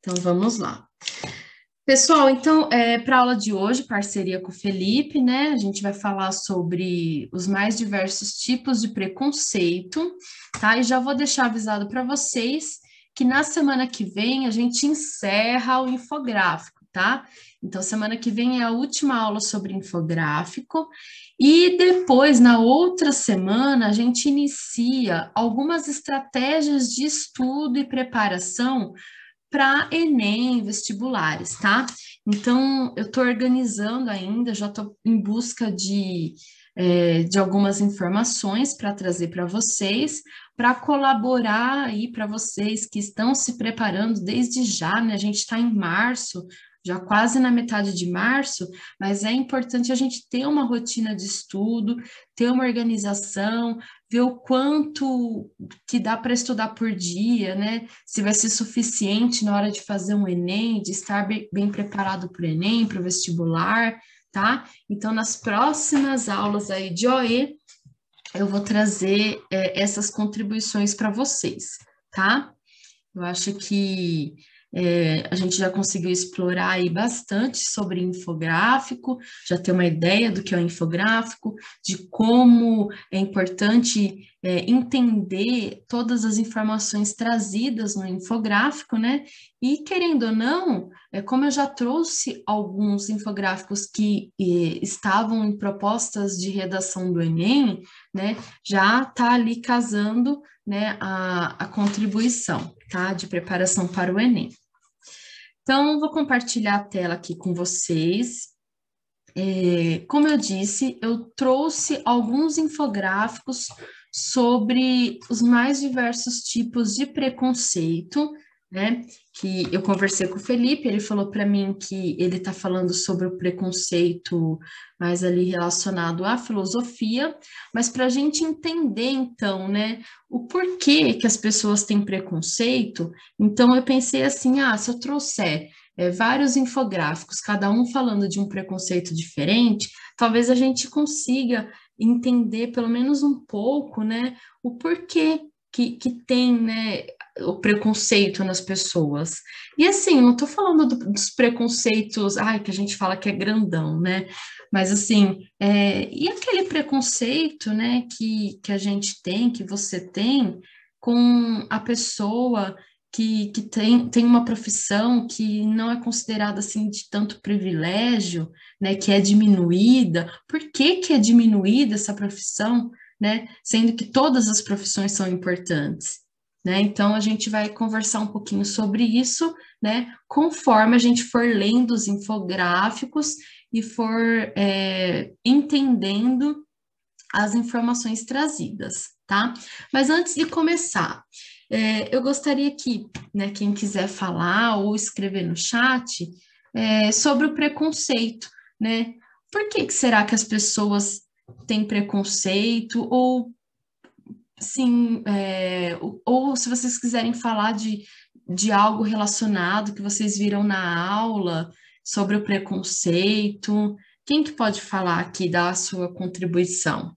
Então, vamos lá. Pessoal, então, para a aula de hoje, parceria com o Felipe, né? A gente vai falar sobre os mais diversos tipos de preconceito, tá? E já vou deixar avisado para vocês que na semana que vem a gente encerra o infográfico, tá? Então, semana que vem é a última aula sobre infográfico, e depois, na outra semana, a gente inicia algumas estratégias de estudo e preparação para Enem, vestibulares, tá? Então, eu estou organizando ainda, já estou em busca de algumas informações para trazer para vocês, para colaborar aí para vocês que estão se preparando desde já, né? A gente está em março, já quase na metade de março, mas é importante a gente ter uma rotina de estudo, ter uma organização, ver o quanto que dá para estudar por dia, né? Se vai ser suficiente na hora de fazer um Enem, de estar bem preparado para o Enem, para o vestibular, tá? Então, nas próximas aulas aí de OE, eu vou trazer essas contribuições para vocês, tá? Eu acho que a gente já conseguiu explorar aí bastante sobre infográfico, já ter uma ideia do que é o infográfico, de como é importante entender todas as informações trazidas no infográfico, né? E querendo ou não, como eu já trouxe alguns infográficos que estavam em propostas de redação do Enem, né? Já está ali casando, né, a contribuição, tá? De preparação para o Enem. Então, vou compartilhar a tela aqui com vocês. Como eu disse, eu trouxe alguns infográficos sobre os mais diversos tipos de preconceito, né? Que eu conversei com o Felipe, ele falou para mim que ele está falando sobre o preconceito mais ali relacionado à filosofia, mas para a gente entender, então, né, o porquê que as pessoas têm preconceito, então eu pensei assim, se eu trouxer vários infográficos, cada um falando de um preconceito diferente, talvez a gente consiga entender pelo menos um pouco, né, o porquê que tem, né, o preconceito nas pessoas. E assim, não estou falando dos preconceitos, que a gente fala que é grandão, né, mas assim, e aquele preconceito, né, que a gente tem, que você tem com a pessoa que tem uma profissão que não é considerada assim de tanto privilégio, né, que é diminuída. Por que que é diminuída essa profissão, né, sendo que todas as profissões são importantes, né? Então a gente vai conversar um pouquinho sobre isso, né, conforme a gente for lendo os infográficos e for entendendo as informações trazidas, tá? Mas antes de começar, eu gostaria que, né, quem quiser falar ou escrever no chat sobre o preconceito, né? Por que será que as pessoas têm preconceito? Ou, sim, ou se vocês quiserem falar de algo relacionado que vocês viram na aula sobre o preconceito, quem que pode falar aqui, dar a sua contribuição?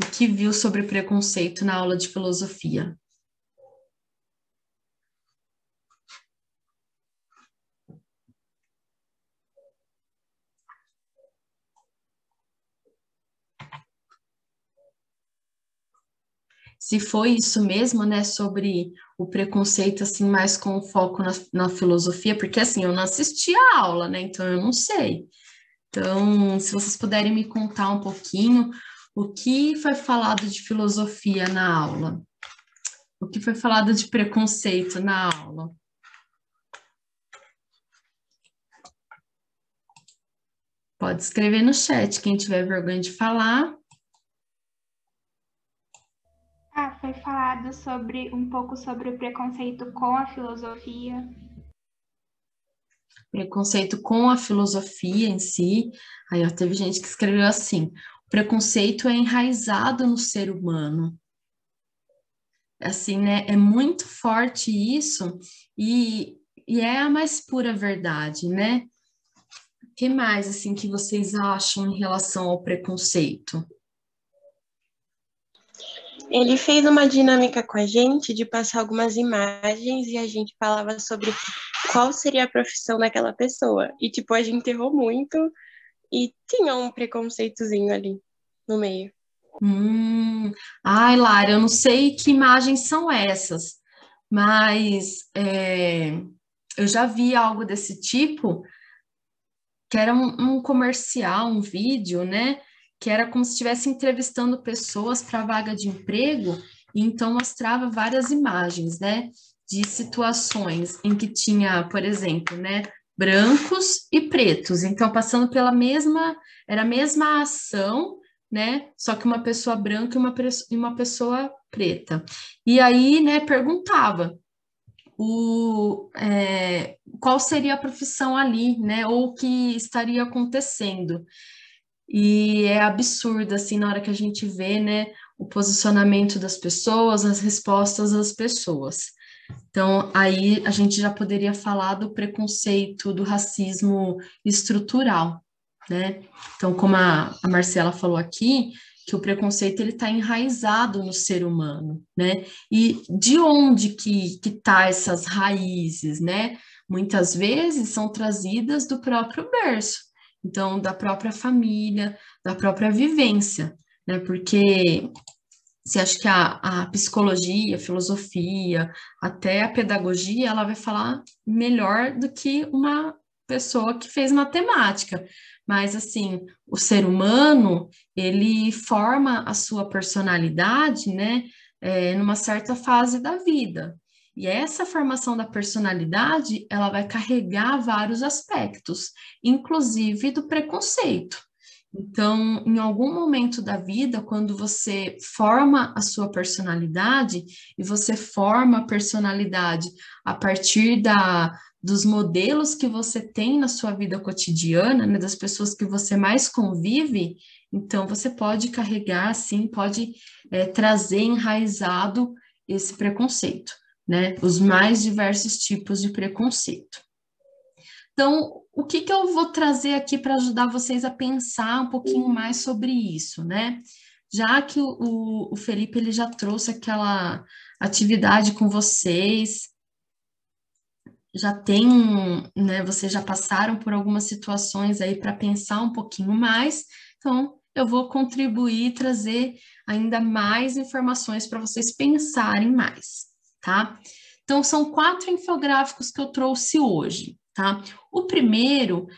O que viu sobre preconceito na aula de filosofia? Se foi isso mesmo, né, sobre o preconceito, assim, mais com foco na filosofia, porque, assim, eu não assisti a aula, né, então eu não sei. Então, se vocês puderem me contar um pouquinho o que foi falado de filosofia na aula, o que foi falado de preconceito na aula. Pode escrever no chat, quem tiver vergonha de falar. Foi falado um pouco sobre o preconceito com a filosofia. Preconceito com a filosofia em si. Aí, ó, teve gente que escreveu assim: o preconceito é enraizado no ser humano. Assim, né? É muito forte isso e é a mais pura verdade, né? O que mais, assim, que vocês acham em relação ao preconceito? Ele fez uma dinâmica com a gente de passar algumas imagens e a gente falava sobre qual seria a profissão daquela pessoa. E, tipo, a gente errou muito e tinha um preconceitozinho ali no meio. Ai, Lara, eu não sei que imagens são essas, mas eu já vi algo desse tipo, que era um comercial, um vídeo, né? Que era como se estivesse entrevistando pessoas para vaga de emprego, e então mostrava várias imagens, né? De situações em que tinha, por exemplo, né? Brancos e pretos, então passando pela mesma, era a mesma ação, né? Só que uma pessoa branca e uma pessoa preta. E aí, né, perguntava qual seria a profissão ali, né? Ou o que estaria acontecendo. E é absurdo, assim, na hora que a gente vê, né, o posicionamento das pessoas, as respostas das pessoas. Então, aí a gente já poderia falar do preconceito, do racismo estrutural, né? Então, como a Marcela falou aqui, que o preconceito ele está enraizado no ser humano, né? E de onde que tá essas raízes, né? Muitas vezes são trazidas do próprio berço, então da própria família, da própria vivência, né? Porque você acha que a psicologia, a filosofia, até a pedagogia, ela vai falar melhor do que uma pessoa que fez matemática. Mas, assim, o ser humano, ele forma a sua personalidade, né, numa certa fase da vida. E essa formação da personalidade, ela vai carregar vários aspectos, inclusive do preconceito. Então, em algum momento da vida, quando você forma a sua personalidade, e você forma a personalidade a partir dos modelos que você tem na sua vida cotidiana, né, das pessoas que você mais convive, então você pode carregar, sim, pode trazer enraizado esse preconceito, né? Os mais diversos tipos de preconceito. Então, o que eu vou trazer aqui para ajudar vocês a pensar um pouquinho mais sobre isso, né? Já que o Felipe ele já trouxe aquela atividade com vocês, já tem, né? Vocês já passaram por algumas situações aí para pensar um pouquinho mais, então eu vou contribuir e trazer ainda mais informações para vocês pensarem mais, tá? Então, são 4 infográficos que eu trouxe hoje, tá? O primeiro,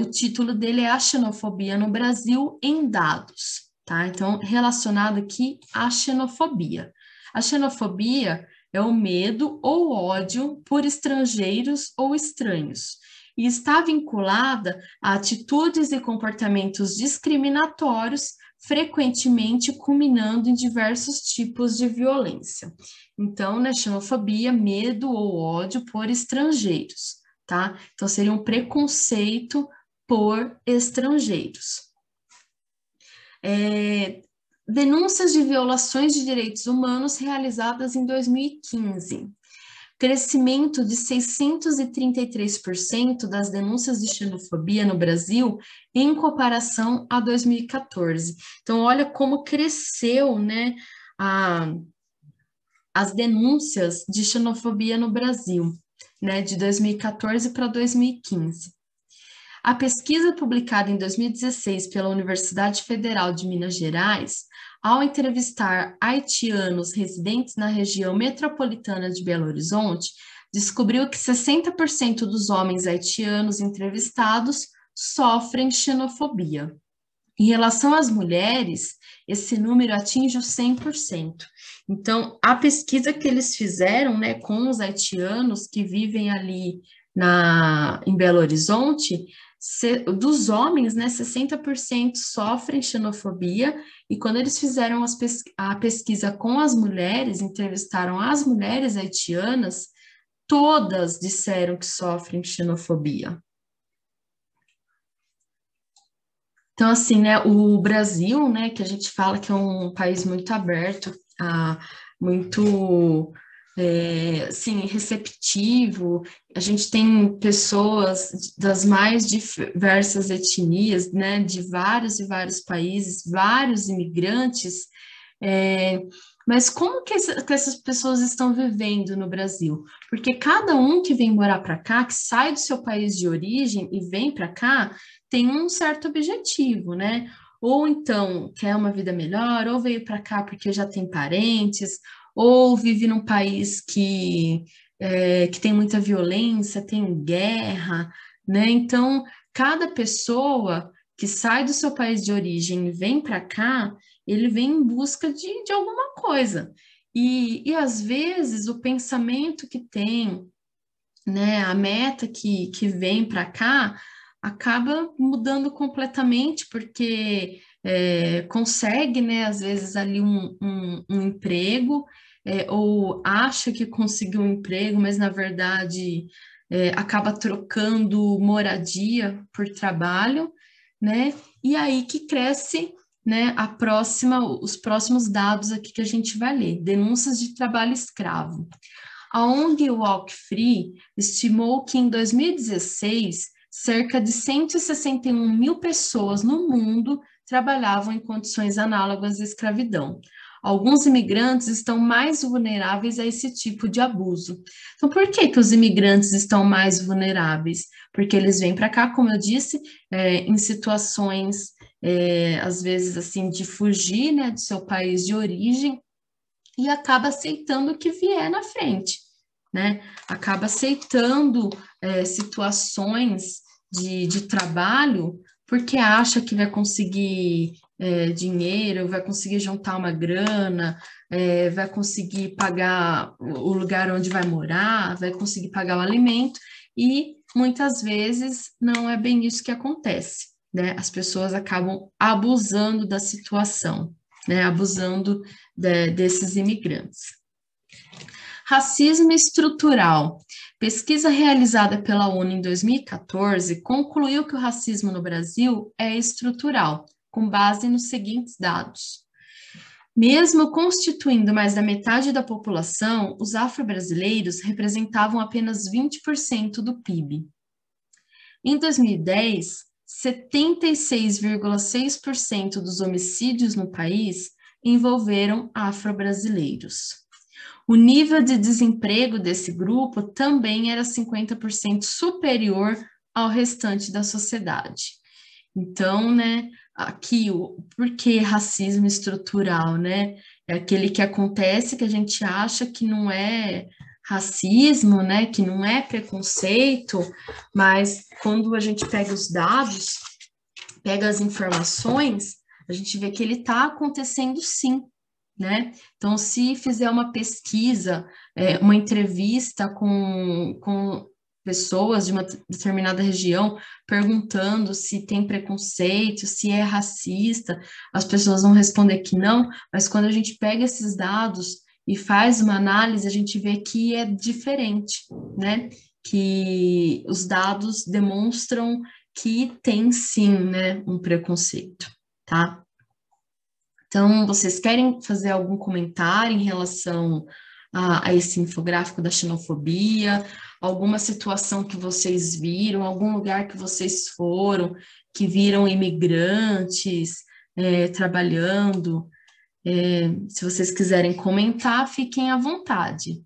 o título dele é A Xenofobia no Brasil em Dados, tá? Então, relacionado aqui à xenofobia. A xenofobia é o medo ou ódio por estrangeiros ou estranhos, e está vinculada a atitudes e comportamentos discriminatórios, frequentemente culminando em diversos tipos de violência. Então, né, xenofobia, medo ou ódio por estrangeiros, tá? Então, seria um preconceito por estrangeiros. Denúncias de violações de direitos humanos realizadas em 2015. Crescimento de 633% das denúncias de xenofobia no Brasil em comparação a 2014. Então, olha como cresceu, né, as denúncias de xenofobia no Brasil, né, de 2014 para 2015. A pesquisa publicada em 2016 pela Universidade Federal de Minas Gerais, ao entrevistar haitianos residentes na região metropolitana de Belo Horizonte, descobriu que 60% dos homens haitianos entrevistados sofrem xenofobia. Em relação às mulheres, esse número atinge os 100%. Então, a pesquisa que eles fizeram, né, com os haitianos que vivem ali em Belo Horizonte, dos homens, né, 60% sofrem xenofobia, e quando eles fizeram a pesquisa com as mulheres, entrevistaram as mulheres haitianas, todas disseram que sofrem xenofobia. Então, assim, né, o Brasil, né, que a gente fala que é um país muito aberto, muito, assim, receptivo, a gente tem pessoas das mais diversas etnias, né, de vários e vários países, vários imigrantes, Mas como que essas pessoas estão vivendo no Brasil? Porque cada um que vem morar para cá, que sai do seu país de origem e vem para cá, tem um certo objetivo, né? Ou então quer uma vida melhor, ou veio para cá porque já tem parentes, ou vive num país que tem muita violência, tem guerra, né? Então, cada pessoa que sai do seu país de origem e vem para cá, ele vem em busca de alguma coisa. E às vezes o pensamento que tem, né, a meta que vem para cá, acaba mudando completamente, porque consegue, né, às vezes ali um emprego, ou acha que conseguiu um emprego, mas na verdade acaba trocando moradia por trabalho, né? E aí que cresce, né, os próximos dados aqui que a gente vai ler, denúncias de trabalho escravo. A ONG Walk Free estimou que em 2016, cerca de 161 mil pessoas no mundo trabalhavam em condições análogas à escravidão. Alguns imigrantes estão mais vulneráveis a esse tipo de abuso. Então, por que que os imigrantes estão mais vulneráveis? Porque eles vêm para cá, como eu disse, em situações, às vezes, assim, de fugir, né, do seu país de origem, e acaba aceitando o que vier na frente, né? Acaba aceitando situações de trabalho porque acha que vai conseguir dinheiro, vai conseguir juntar uma grana, vai conseguir pagar o lugar onde vai morar, vai conseguir pagar o alimento, e muitas vezes não é bem isso que acontece, né? As pessoas acabam abusando da situação, né? Abusando desses imigrantes. Racismo estrutural. Pesquisa realizada pela ONU em 2014 concluiu que o racismo no Brasil é estrutural, com base nos seguintes dados. Mesmo constituindo mais da metade da população, os afro-brasileiros representavam apenas 20% do PIB. Em 2010, 76,6% dos homicídios no país envolveram afro-brasileiros. O nível de desemprego desse grupo também era 50% superior ao restante da sociedade. Então, né, aqui, por que racismo estrutural, né? É aquele que acontece que a gente acha que não é racismo, né, que não é preconceito, mas quando a gente pega os dados, pega as informações, a gente vê que ele está acontecendo sim, né? Então, se fizer uma pesquisa, uma entrevista com pessoas de uma determinada região, perguntando se tem preconceito, se é racista, as pessoas vão responder que não, mas quando a gente pega esses dados e faz uma análise, a gente vê que é diferente, né? Que os dados demonstram que tem sim, né, um preconceito, tá? Então, vocês querem fazer algum comentário em relação a esse infográfico da xenofobia? Alguma situação que vocês viram, algum lugar que vocês foram, que viram imigrantes trabalhando? Se vocês quiserem comentar, fiquem à vontade.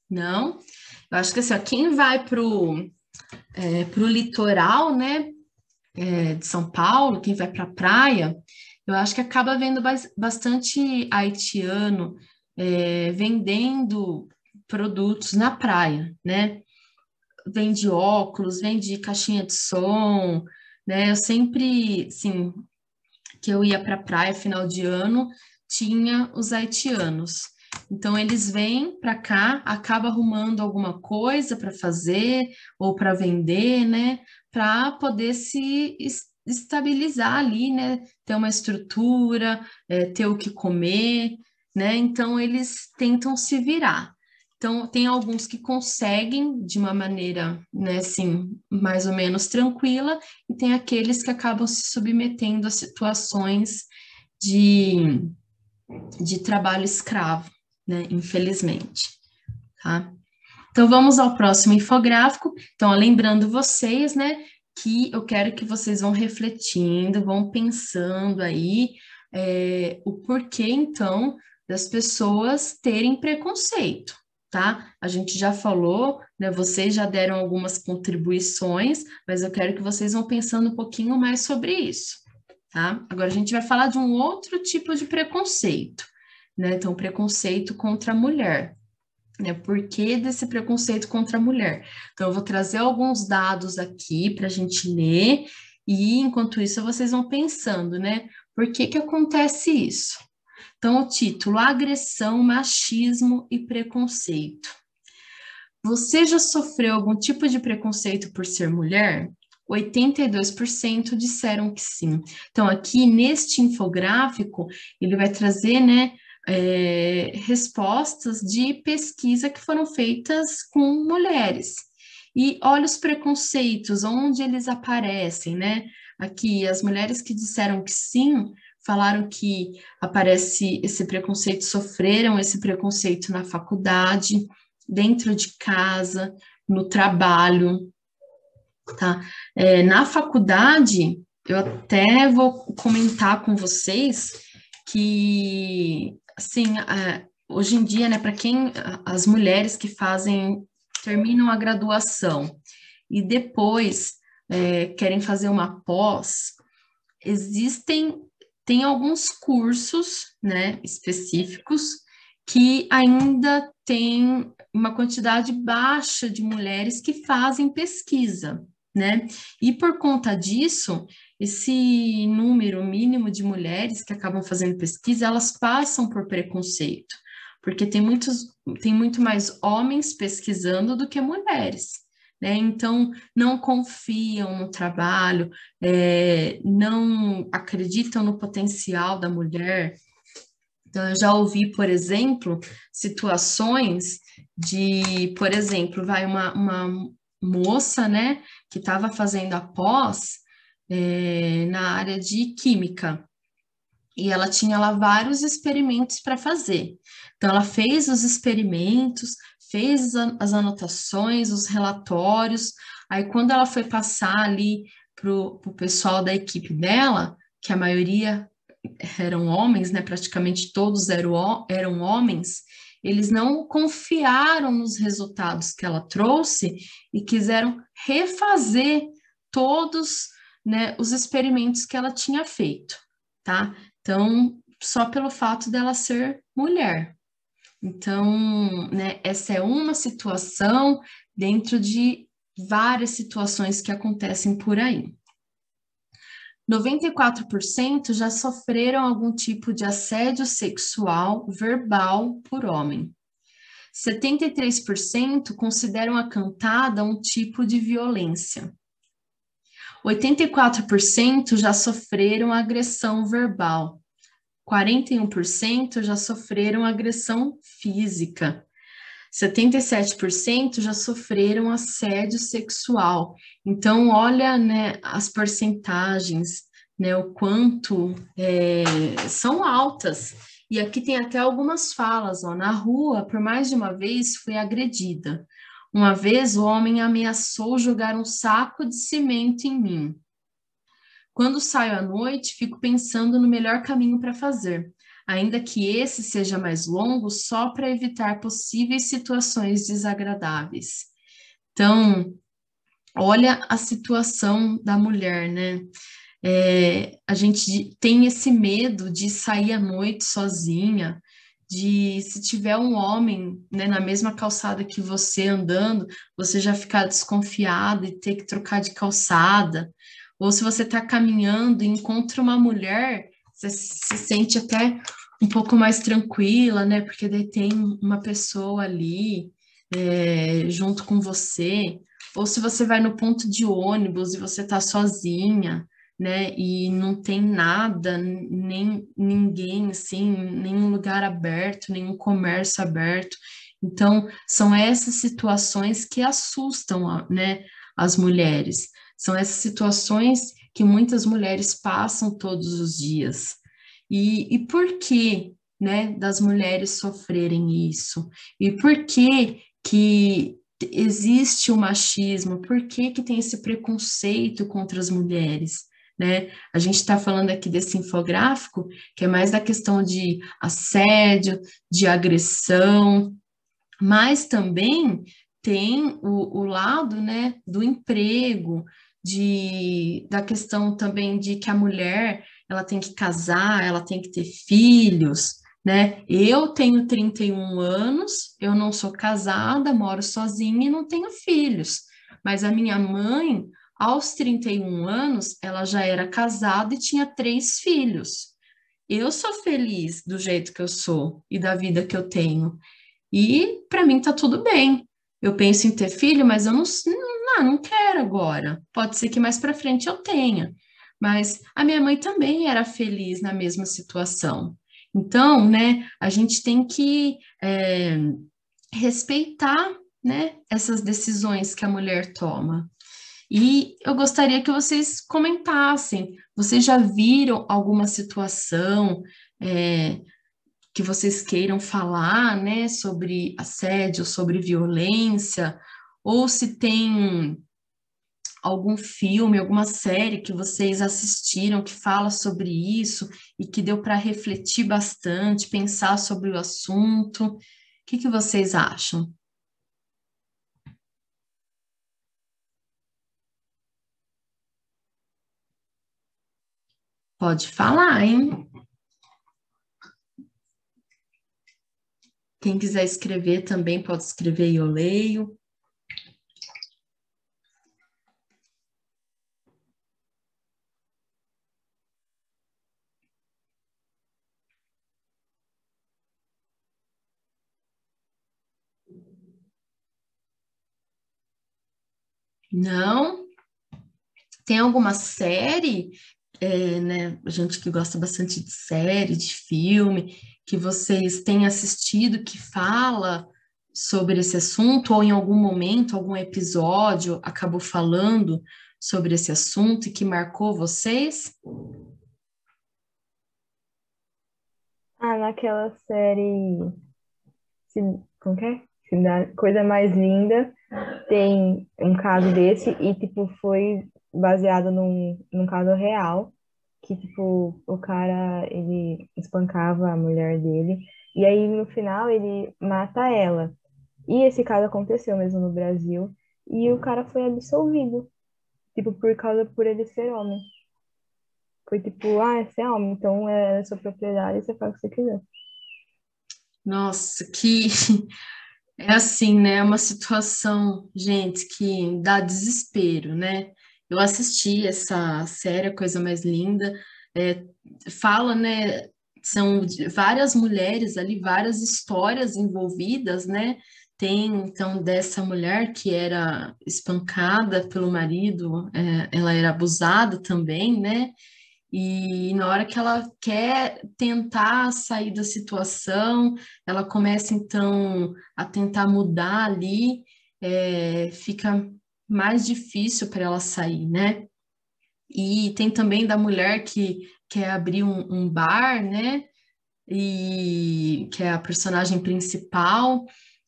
Não? Eu acho que assim, ó, quem vai para o litoral, né, de São Paulo, quem vai para a praia, eu acho que acaba vendo bastante haitiano vendendo produtos na praia, né? Vende óculos, vende caixinha de som, né? Eu sempre, assim, que eu ia para a praia final de ano, tinha os haitianos. Então, eles vêm para cá, acaba arrumando alguma coisa para fazer ou para vender, né? Para poder se estabilizar ali, né? Ter uma estrutura, ter o que comer, né? Então, eles tentam se virar. Então, tem alguns que conseguem de uma maneira, né, assim, mais ou menos tranquila, e tem aqueles que acabam se submetendo a situações de trabalho escravo, né, infelizmente, tá? Então, vamos ao próximo infográfico. Então, lembrando vocês, né, que eu quero que vocês vão refletindo, vão pensando aí o porquê, então, das pessoas terem preconceito, tá? A gente já falou, né, vocês já deram algumas contribuições, mas eu quero que vocês vão pensando um pouquinho mais sobre isso, tá? Agora, a gente vai falar de um outro tipo de preconceito, né? Então, preconceito contra a mulher. Né, por que desse preconceito contra a mulher? Então, eu vou trazer alguns dados aqui para a gente ler, e enquanto isso vocês vão pensando, né? Por que que acontece isso? Então, o título: Agressão, Machismo e Preconceito. Você já sofreu algum tipo de preconceito por ser mulher? 82% disseram que sim. Então, aqui neste infográfico, ele vai trazer, né, respostas de pesquisa que foram feitas com mulheres. E olha os preconceitos, onde eles aparecem, né? Aqui, as mulheres que disseram que sim, falaram que aparece esse preconceito, sofreram esse preconceito na faculdade, dentro de casa, no trabalho, tá? Na faculdade, eu até vou comentar com vocês que, assim, hoje em dia, né, para quem, as mulheres que terminam a graduação e depois querem fazer uma pós, tem alguns cursos, né, específicos que ainda tem uma quantidade baixa de mulheres que fazem pesquisa, né? E por conta disso, esse número mínimo de mulheres que acabam fazendo pesquisa, elas passam por preconceito, porque tem muito mais homens pesquisando do que mulheres, né? Então, não confiam no trabalho, não acreditam no potencial da mulher. Então, eu já ouvi, por exemplo, situações por exemplo, vai uma moça, né, que estava fazendo a pós na área de química, e ela tinha lá vários experimentos para fazer. Então, ela fez os experimentos, fez as anotações, os relatórios, aí quando ela foi passar ali para o pessoal da equipe dela, que a maioria eram homens, né? Praticamente todos eram homens, eles não confiaram nos resultados que ela trouxe e quiseram refazer todos, né, os experimentos que ela tinha feito, tá? Então, só pelo fato dela ser mulher. Então, né, essa é uma situação dentro de várias situações que acontecem por aí. 94% já sofreram algum tipo de assédio sexual verbal por homem. 73% consideram a cantada um tipo de violência. 84% já sofreram agressão verbal. 41% já sofreram agressão física. 77% já sofreram assédio sexual. Então, olha, né, as porcentagens, né, o quanto são altas. E aqui tem até algumas falas, ó, na rua, por mais de uma vez, fui agredida. Uma vez, o homem ameaçou jogar um saco de cimento em mim. Quando saio à noite, fico pensando no melhor caminho para fazer, ainda que esse seja mais longo, só para evitar possíveis situações desagradáveis. Então, olha a situação da mulher, né? A gente tem esse medo de sair à noite sozinha, de se tiver um homem, né, na mesma calçada que você andando, você já ficar desconfiado e ter que trocar de calçada. Ou se você está caminhando e encontra uma mulher, você se sente até um pouco mais tranquila, né? Porque daí tem uma pessoa ali junto com você. Ou se você vai no ponto de ônibus e você está sozinha, né? E não tem nada, nem ninguém, assim, nenhum lugar aberto, nenhum comércio aberto. Então, são essas situações que assustam, né, as mulheres. São essas situações que muitas mulheres passam todos os dias. E por que, né, das mulheres sofrerem isso? E por que existe o machismo? Por que que tem esse preconceito contra as mulheres? Né? A gente está falando aqui desse infográfico, que é mais da questão de assédio, de agressão, mas também tem o lado, né, do emprego, da questão também de que a mulher ela tem que casar, ela tem que ter filhos, né? Eu tenho 31 anos, eu não sou casada, moro sozinha e não tenho filhos, mas a minha mãe, aos 31 anos, ela já era casada e tinha 3 filhos. Eu sou feliz do jeito que eu sou e da vida que eu tenho. E para mim tá tudo bem. Eu penso em ter filho, mas eu não quero agora. Pode ser que mais para frente eu tenha. Mas a minha mãe também era feliz na mesma situação. Então, né, a gente tem que respeitar, né, essas decisões que a mulher toma. E eu gostaria que vocês comentassem. Vocês já viram alguma situação? Que vocês queiram falar, né, sobre assédio, sobre violência, ou se tem algum filme, alguma série que vocês assistiram que fala sobre isso e que deu para refletir bastante, pensar sobre o assunto. O que que vocês acham? Pode falar, hein? Quem quiser escrever também pode escrever e eu leio. Não? Tem alguma série, né, gente que gosta bastante de série, de filme, que vocês têm assistido que fala sobre esse assunto, ou em algum momento, algum episódio acabou falando sobre esse assunto e que marcou vocês? Ah, naquela série. Como que é? Coisa Mais Linda, tem um caso desse e, tipo, foi baseado num caso real, que, tipo, o cara, ele espancava a mulher dele e aí, no final, ele mata ela. E esse caso aconteceu mesmo no Brasil e o cara foi absolvido, tipo, por ele ser homem. Foi tipo, ah, você é homem, então é sua propriedade, você faz o que você quiser. Nossa, que é assim, né? É uma situação, gente, que dá desespero, né? Eu assisti essa série, A Coisa Mais Linda, é, fala, né? São várias mulheres ali, várias histórias envolvidas, né? Tem, então, dessa mulher que era espancada pelo marido, ela era abusada também, né? E na hora que ela quer tentar sair da situação, ela começa então a tentar mudar ali, fica mais difícil para ela sair, né? E tem também da mulher que quer abrir um bar, né? E que é a personagem principal,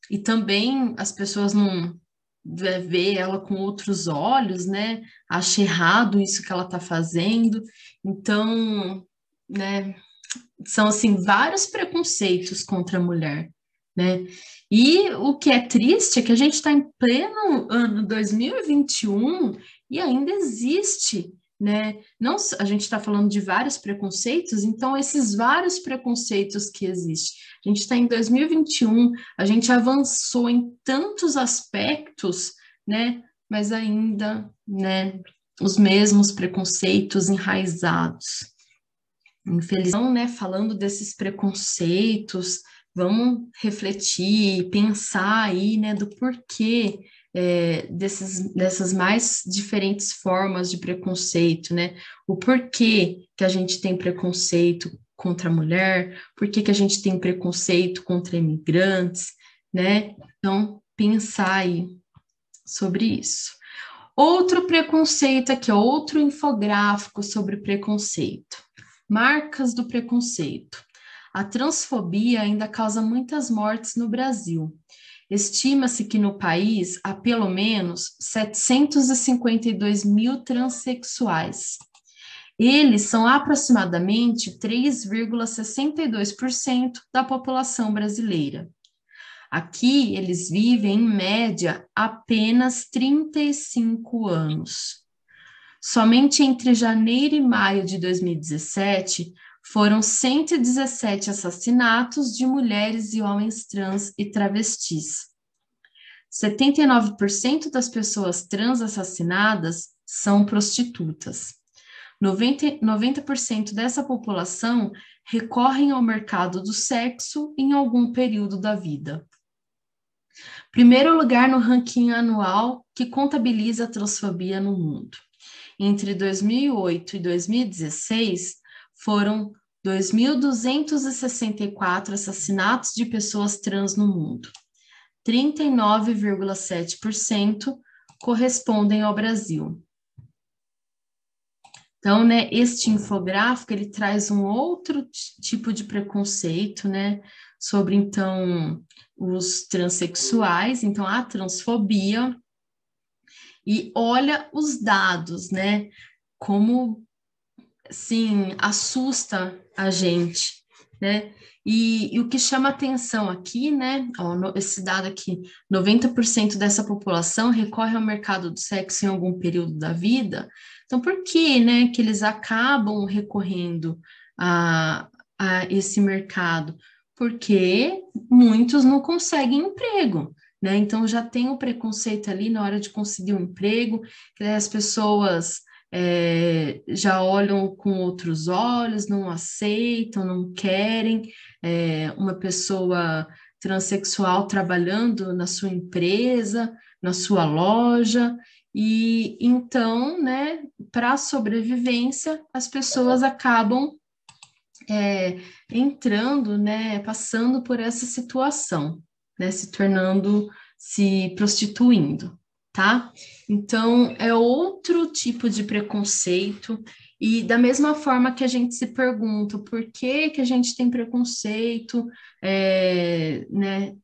e também as pessoas não vê ela com outros olhos, né? Acha errado isso que ela está fazendo. Então, né, são assim vários preconceitos contra a mulher, né? E o que é triste é que a gente está em pleno ano 2021 e ainda existe, né? Não, a gente está falando de vários preconceitos, então esses vários preconceitos que existem. A gente está em 2021, a gente avançou em tantos aspectos, né? Mas ainda, né? Os mesmos preconceitos enraizados. Infelizmente, né, falando desses preconceitos, vamos refletir, pensar aí, né, do porquê dessas mais diferentes formas de preconceito, né? O porquê que a gente tem preconceito contra a mulher, por que a gente tem preconceito contra imigrantes, né? Então, pensar aí sobre isso. Outro preconceito aqui, outro infográfico sobre preconceito. Marcas do preconceito. A transfobia ainda causa muitas mortes no Brasil. Estima-se que no país há pelo menos 752 mil transexuais. Eles são aproximadamente 3,62% da população brasileira. Aqui, eles vivem, em média, apenas 35 anos. Somente entre janeiro e maio de 2017, foram 117 assassinatos de mulheres e homens trans e travestis. 79% das pessoas trans assassinadas são prostitutas. 90% dessa população recorrem ao mercado do sexo em algum período da vida. Primeiro lugar no ranking anual que contabiliza a transfobia no mundo. Entre 2008 e 2016, foram 2.264 assassinatos de pessoas trans no mundo. 39,7% correspondem ao Brasil. Então, né, este infográfico, ele traz um outro tipo de preconceito, né, sobre, então, os transexuais, então, a transfobia, e olha os dados, né, como, assim, assusta a gente, né, e o que chama atenção aqui, né, ó, esse dado aqui, 90% dessa população recorre ao mercado do sexo em algum período da vida. Então, por que, né, que eles acabam recorrendo a esse mercado? Porque muitos não conseguem emprego, né? Então, já tem o preconceito ali na hora de conseguir um emprego, que as pessoas já olham com outros olhos, não aceitam, não querem uma pessoa transexual trabalhando na sua empresa, na sua loja, e então, né, para a sobrevivência, as pessoas acabam entrando, né, passando por essa situação, né, se prostituindo, tá? Então, é outro tipo de preconceito, e da mesma forma que a gente se pergunta por que que a gente tem preconceito, né,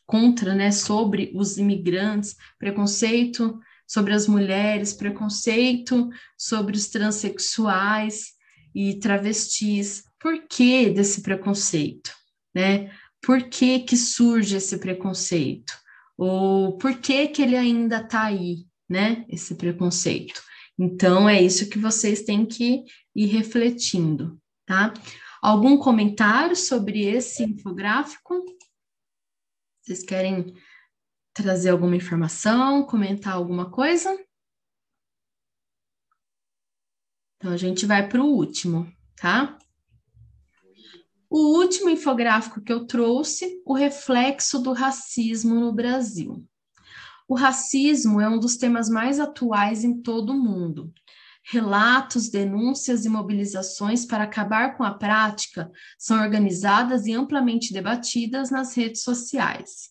contra, né, sobre os imigrantes, preconceito sobre as mulheres, preconceito sobre os transexuais e travestis. Por que desse preconceito, né? Por que que surge esse preconceito? Ou por que que ele ainda está aí, né? Esse preconceito. Então, é isso que vocês têm que ir refletindo, tá? Algum comentário sobre esse infográfico? Vocês querem trazer alguma informação, comentar alguma coisa? Então, a gente vai para o último, tá? O último infográfico que eu trouxe, o reflexo do racismo no Brasil. O racismo é um dos temas mais atuais em todo o mundo. Relatos, denúncias e mobilizações para acabar com a prática são organizadas e amplamente debatidas nas redes sociais.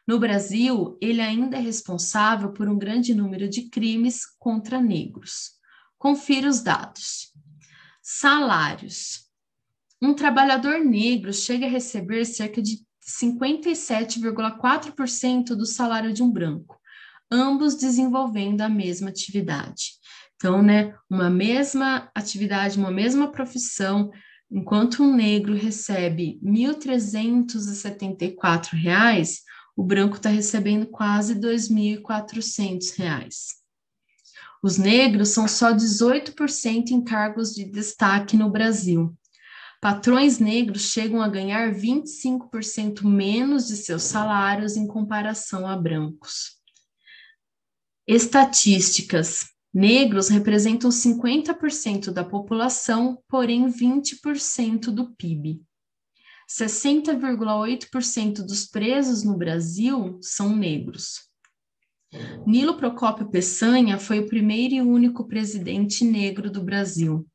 No Brasil, ele ainda é responsável por um grande número de crimes contra negros. Confira os dados. Salários. Um trabalhador negro chega a receber cerca de 57,4% do salário de um branco, ambos desenvolvendo a mesma atividade. Então, né, uma mesma atividade, uma mesma profissão, enquanto um negro recebe R$ 1.374, o branco está recebendo quase R$ 2.400. Os negros são só 18% em cargos de destaque no Brasil. Patrões negros chegam a ganhar 25% menos de seus salários em comparação a brancos. Estatísticas. Negros representam 50% da população, porém 20% do PIB. 60,8% dos presos no Brasil são negros. Nilo Procópio Peçanha foi o primeiro e único presidente negro do Brasil.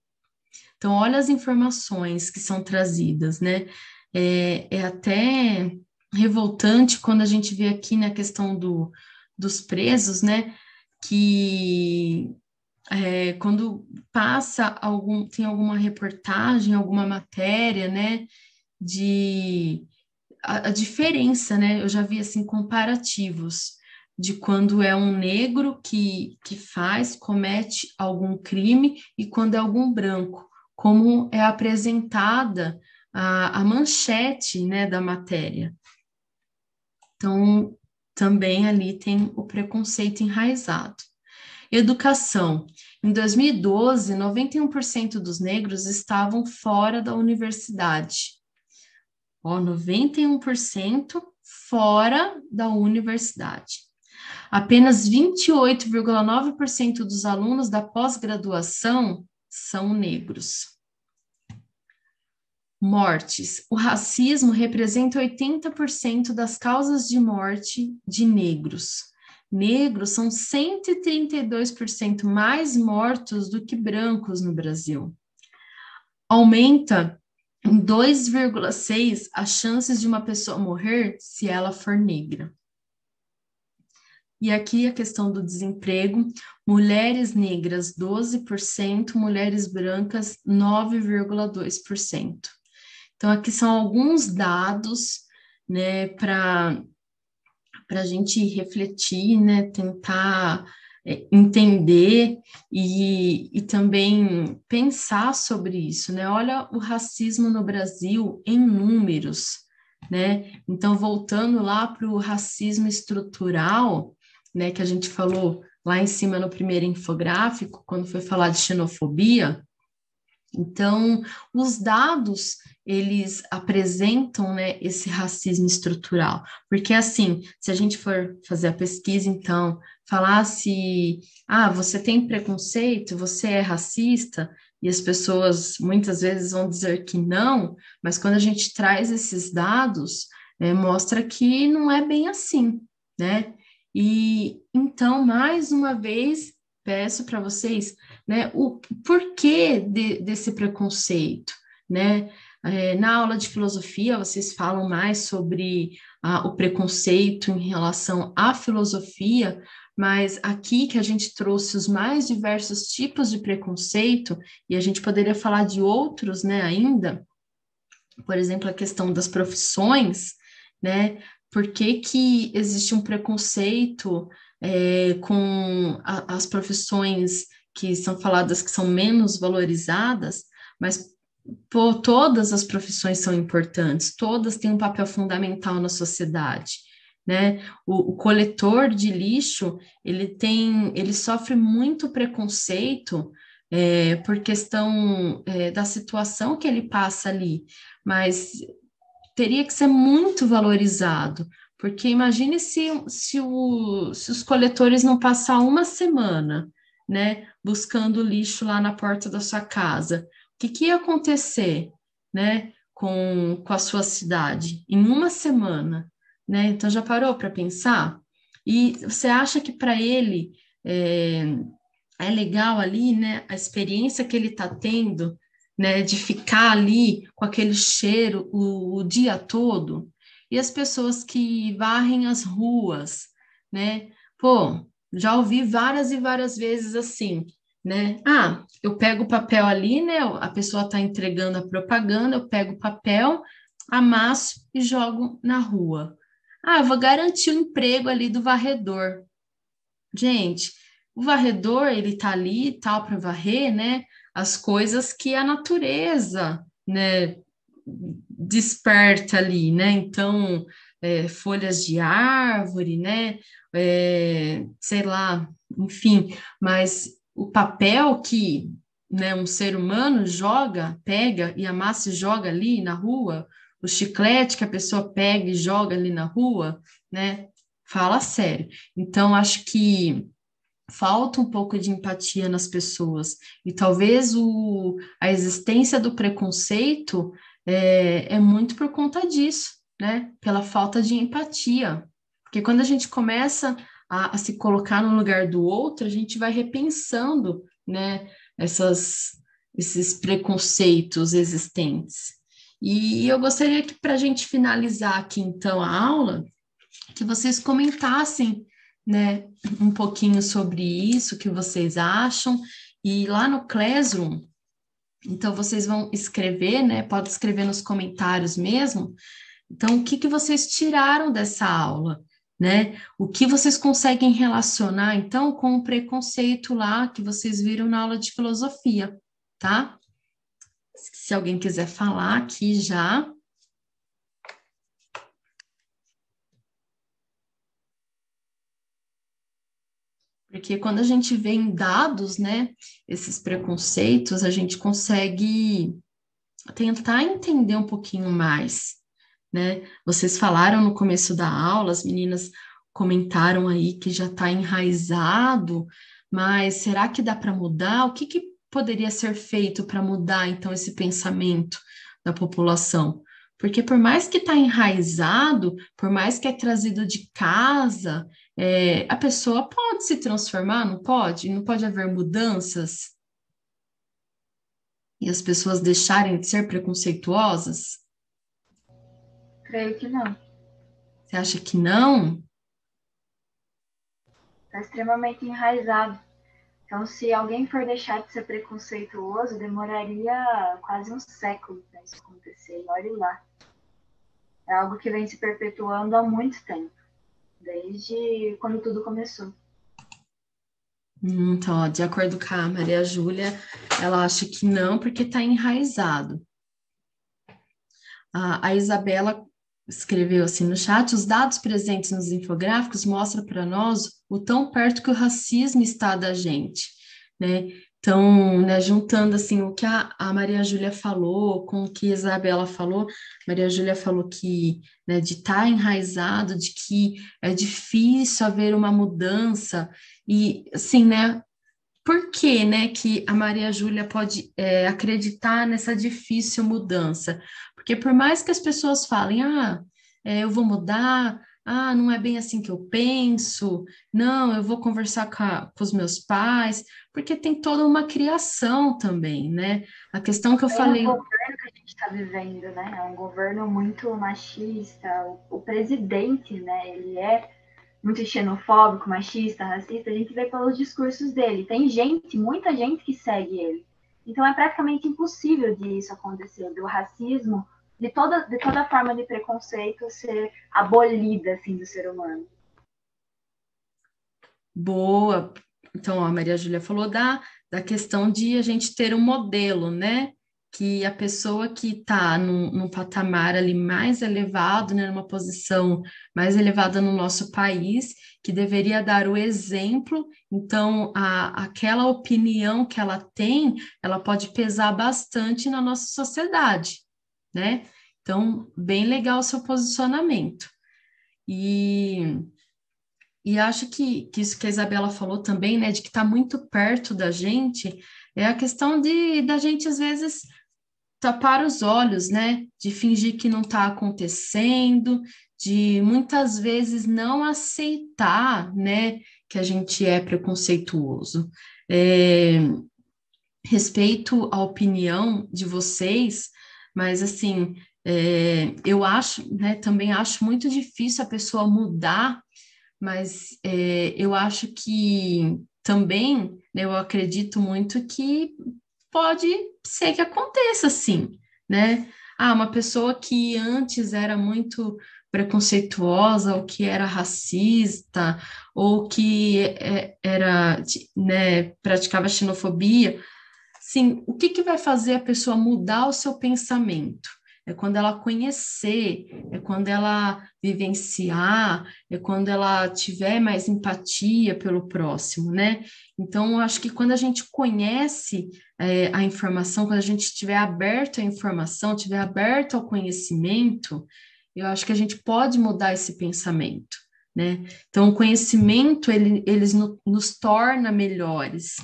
Então, olha as informações que são trazidas, né? É até revoltante quando a gente vê aqui na questão dos presos, né? Que quando tem alguma reportagem, alguma matéria, né? De a diferença, né? Eu já vi, assim, comparativos de quando é um negro que comete algum crime e quando é algum branco, como é apresentada a manchete, né, da matéria. Então, também ali tem o preconceito enraizado. Educação. Em 2012, 91% dos negros estavam fora da universidade. Ó, 91% fora da universidade. Apenas 28,9% dos alunos da pós-graduação são negros. Mortes. O racismo representa 80% das causas de morte de negros. Negros são 132% mais mortos do que brancos no Brasil. Aumenta em 2,6 as chances de uma pessoa morrer se ela for negra. E aqui a questão do desemprego, mulheres negras 12%, mulheres brancas 9,2%. Então aqui são alguns dados, né, para a gente refletir, né, tentar entender e também pensar sobre isso, né? Olha o racismo no Brasil em números, né? Então, voltando lá para o racismo estrutural, né, que a gente falou lá em cima no primeiro infográfico, quando foi falar de xenofobia. Então, os dados, eles apresentam, né, esse racismo estrutural, porque assim, se a gente for fazer a pesquisa, então, falar se, você tem preconceito, você é racista, e as pessoas muitas vezes vão dizer que não, mas quando a gente traz esses dados, mostra que não é bem assim, né? E então, mais uma vez, peço para vocês, né, o porquê desse preconceito, né? Na aula de filosofia, vocês falam mais sobre o preconceito em relação à filosofia, mas aqui que a gente trouxe os mais diversos tipos de preconceito, e a gente poderia falar de outros, né, ainda, por exemplo, a questão das profissões, né? Por que que existe um preconceito com as profissões que são faladas que são menos valorizadas, mas todas as profissões são importantes, todas têm um papel fundamental na sociedade, né? O coletor de lixo, ele sofre muito preconceito por questão da situação que ele passa ali, mas teria que ser muito valorizado, porque imagine se os coletores não passar uma semana, né, buscando lixo lá na porta da sua casa, o que ia acontecer, né, com a sua cidade em uma semana, né? Então já parou para pensar? E você acha que para ele é legal ali, né, a experiência que ele está tendo, né, de ficar ali com aquele cheiro o dia todo, e as pessoas que varrem as ruas, né? Pô, já ouvi várias e várias vezes assim, né? Eu pego o papel ali, né? A pessoa está entregando a propaganda, eu pego o papel, amasso e jogo na rua. Eu vou garantir o emprego ali do varredor. Gente, o varredor, ele tá ali e tal para varrer, né? As coisas que a natureza, né, desperta ali, né? Então, folhas de árvore, né? Sei lá, enfim, mas o papel que, né, um ser humano joga, pega e amassa e joga ali na rua, o chiclete que a pessoa pega e joga ali na rua, né? Fala sério. Então, acho que falta um pouco de empatia nas pessoas, e talvez a existência do preconceito é muito por conta disso, né? Pela falta de empatia. Porque quando a gente começa a se colocar no lugar do outro, a gente vai repensando, né, esses preconceitos existentes. E eu gostaria que, para a gente finalizar aqui, então, a aula, que vocês comentassem, né, um pouquinho sobre isso, o que vocês acham, e lá no Classroom, então vocês vão escrever, né, pode escrever nos comentários mesmo, Então, o que que vocês tiraram dessa aula, né? O que vocês conseguem relacionar, então, com o preconceito lá que vocês viram na aula de filosofia, tá? Se alguém quiser falar aqui já. Porque quando a gente vê em dados, né, esses preconceitos, a gente consegue tentar entender um pouquinho mais, né? Vocês falaram no começo da aula, as meninas comentaram aí que já está enraizado, mas será que dá para mudar? O que que poderia ser feito para mudar, então, esse pensamento da população? Porque por mais que está enraizado, por mais que é trazido de casa, a pessoa pode se transformar, não pode? Não pode haver mudanças e as pessoas deixarem de ser preconceituosas? Creio que não. Você acha que não? Está extremamente enraizado. Então, se alguém for deixar de ser preconceituoso, demoraria quase um século para isso acontecer. E olhe lá. É algo que vem se perpetuando há muito tempo, desde quando tudo começou. Então, ó, de acordo com a Maria Júlia, ela acha que não, porque está enraizado. A Isabela escreveu assim no chat: os dados presentes nos infográficos mostram para nós o tão perto que o racismo está da gente, né? Então, né, juntando assim o que a Maria Júlia falou com o que a Isabela falou, Maria Júlia falou que, né, de estar enraizado, de que é difícil haver uma mudança, e assim, né, por que, né, que a Maria Júlia pode acreditar nessa difícil mudança? Porque por mais que as pessoas falem, eu vou mudar, não é bem assim que eu penso, não, eu vou conversar com os meus pais, porque tem toda uma criação também, né? A questão que eu falei... É o governo que a gente está vivendo, né? É um governo muito machista. O presidente, né, ele é muito xenofóbico, machista, racista, a gente vê pelos discursos dele. Tem gente, muita gente que segue ele. Então é praticamente impossível de isso acontecer, do racismo, de toda forma de preconceito ser abolida assim do ser humano. Boa. Então, a Maria Júlia falou da questão de a gente ter um modelo, né? Que a pessoa que está num patamar ali mais elevado, né, numa posição mais elevada no nosso país, que deveria dar o exemplo, então aquela opinião que ela tem, ela pode pesar bastante na nossa sociedade, né? Então, bem legal o seu posicionamento. E acho que isso que a Isabela falou também, né, de que está muito perto da gente, é a questão da gente, às vezes, tapar os olhos, né? De fingir que não está acontecendo, de muitas vezes não aceitar, né? Que a gente é preconceituoso. Respeito a opinião de vocês, mas assim, eu acho, né? Também acho muito difícil a pessoa mudar, mas eu acho que também, né, eu acredito muito que pode ser que aconteça, sim, né? Uma pessoa que antes era muito preconceituosa, ou que era racista, ou que né, praticava xenofobia, sim, o que que vai fazer a pessoa mudar o seu pensamento? É quando ela conhecer, é quando ela vivenciar, é quando ela tiver mais empatia pelo próximo, né? Então, eu acho que quando a gente conhece a informação, quando a gente estiver aberto à informação, estiver aberto ao conhecimento, eu acho que a gente pode mudar esse pensamento, né? Então, o conhecimento, nos torna melhores,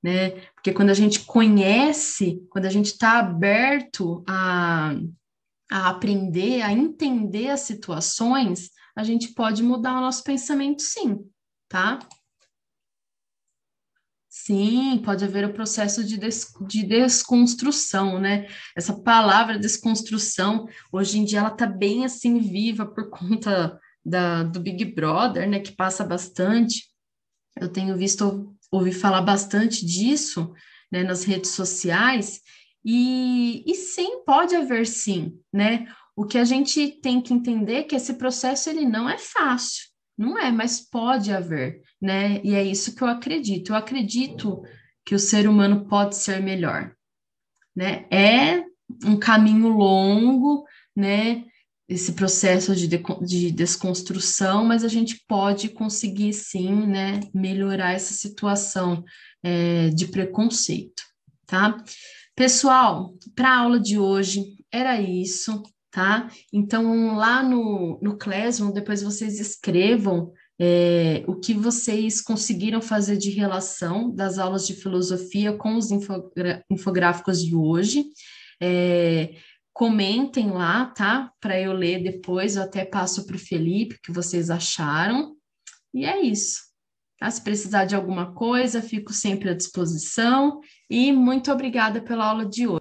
né? Porque quando a gente conhece, quando a gente está aberto a aprender, a entender as situações, a gente pode mudar o nosso pensamento, sim, tá? Sim, pode haver o processo de desconstrução, né? Essa palavra desconstrução, hoje em dia ela tá bem assim viva por conta do Big Brother, né? Que passa bastante. Eu tenho ouvi falar bastante disso, né, nas redes sociais, e sim, pode haver sim, né, O que a gente tem que entender é que esse processo ele não é fácil, não é, mas pode haver, né? E é isso que eu acredito. Eu acredito que o ser humano pode ser melhor, né? É um caminho longo, né? Esse processo de desconstrução, mas a gente pode conseguir sim, né? Melhorar essa situação de preconceito, tá? Pessoal, para a aula de hoje era isso, tá? Então, lá no Classroom, depois vocês escrevam o que vocês conseguiram fazer de relação das aulas de filosofia com os infográficos de hoje. Comentem lá, tá? Para eu ler depois, eu até passo para o Felipe o que vocês acharam. E é isso. Tá? Se precisar de alguma coisa, fico sempre à disposição. E muito obrigada pela aula de hoje.